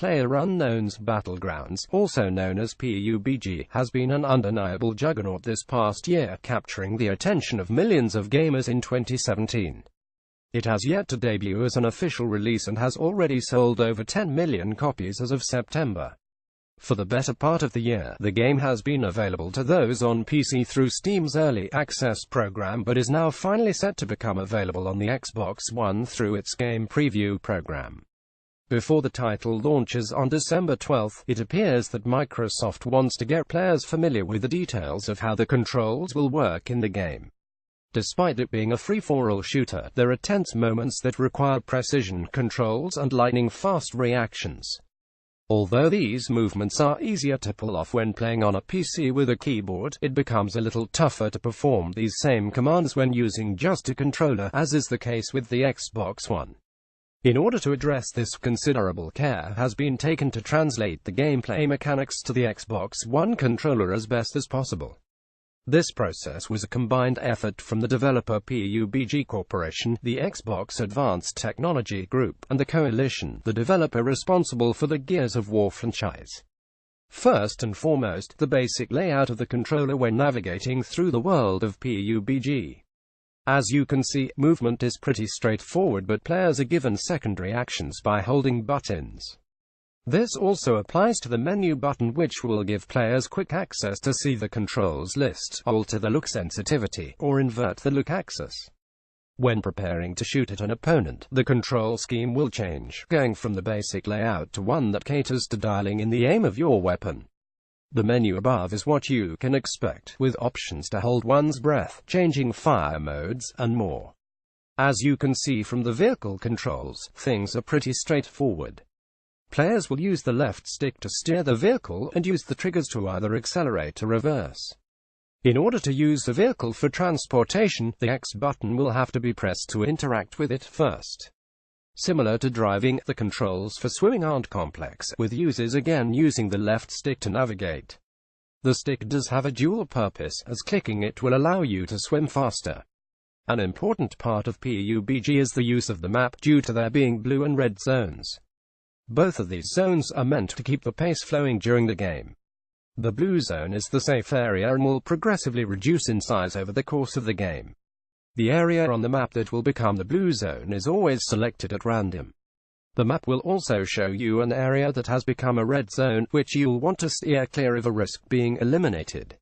PlayerUnknown's Battlegrounds, also known as PUBG, has been an undeniable juggernaut this past year, capturing the attention of millions of gamers in 2017. It has yet to debut as an official release and has already sold over 10 million copies as of September. For the better part of the year, the game has been available to those on PC through Steam's Early Access program, but is now finally set to become available on the Xbox One through its Game Preview program. Before the title launches on December 12, it appears that Microsoft wants to get players familiar with the details of how the controls will work in the game. Despite it being a free-for-all shooter, there are tense moments that require precision controls and lightning-fast reactions. Although these movements are easier to pull off when playing on a PC with a keyboard, it becomes a little tougher to perform these same commands when using just a controller, as is the case with the Xbox One. In order to address this, considerable care has been taken to translate the gameplay mechanics to the Xbox One controller as best as possible. This process was a combined effort from the developer PUBG Corporation, the Xbox Advanced Technology Group, and the Coalition, the developer responsible for the Gears of War franchise. First and foremost, the basic layout of the controller when navigating through the world of PUBG. As you can see, movement is pretty straightforward, but players are given secondary actions by holding buttons. This also applies to the menu button, which will give players quick access to see the controls list, alter the look sensitivity, or invert the look axis. When preparing to shoot at an opponent, the control scheme will change, going from the basic layout to one that caters to dialing in the aim of your weapon. The menu above is what you can expect, with options to hold one's breath, changing fire modes, and more. As you can see from the vehicle controls, things are pretty straightforward. Players will use the left stick to steer the vehicle, and use the triggers to either accelerate or reverse. In order to use the vehicle for transportation, the X button will have to be pressed to interact with it first. Similar to driving, the controls for swimming aren't complex, with users again using the left stick to navigate. The stick does have a dual purpose, as clicking it will allow you to swim faster. An important part of PUBG is the use of the map, due to there being blue and red zones. Both of these zones are meant to keep the pace flowing during the game. The blue zone is the safe area and will progressively reduce in size over the course of the game. The area on the map that will become the blue zone is always selected at random. The map will also show you an area that has become a red zone, which you'll want to steer clear of a risk being eliminated.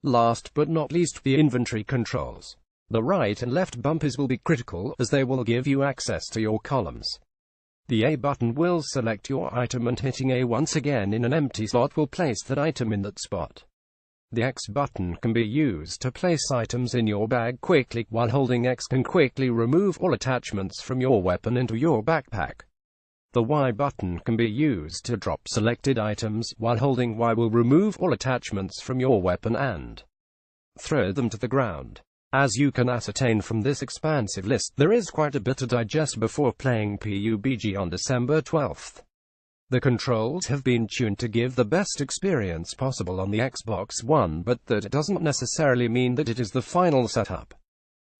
Last but not least, the inventory controls. The right and left bumpers will be critical, as they will give you access to your columns. The A button will select your item, and hitting A once again in an empty slot will place that item in that spot. The X button can be used to place items in your bag quickly, while holding X can quickly remove all attachments from your weapon into your backpack. The Y button can be used to drop selected items, while holding Y will remove all attachments from your weapon and throw them to the ground. As you can ascertain from this expansive list, there is quite a bit to digest before playing PUBG on December 12th. The controls have been tuned to give the best experience possible on the Xbox One, but that doesn't necessarily mean that it is the final setup.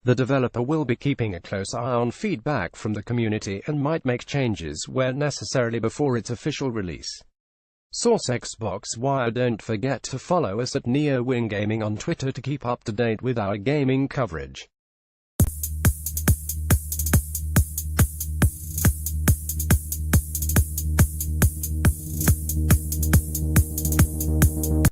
The developer will be keeping a close eye on feedback from the community, and might make changes where necessary before its official release. Source: Xbox Wire. Don't forget to follow us at NeoWing Gaming on Twitter to keep up to date with our gaming coverage.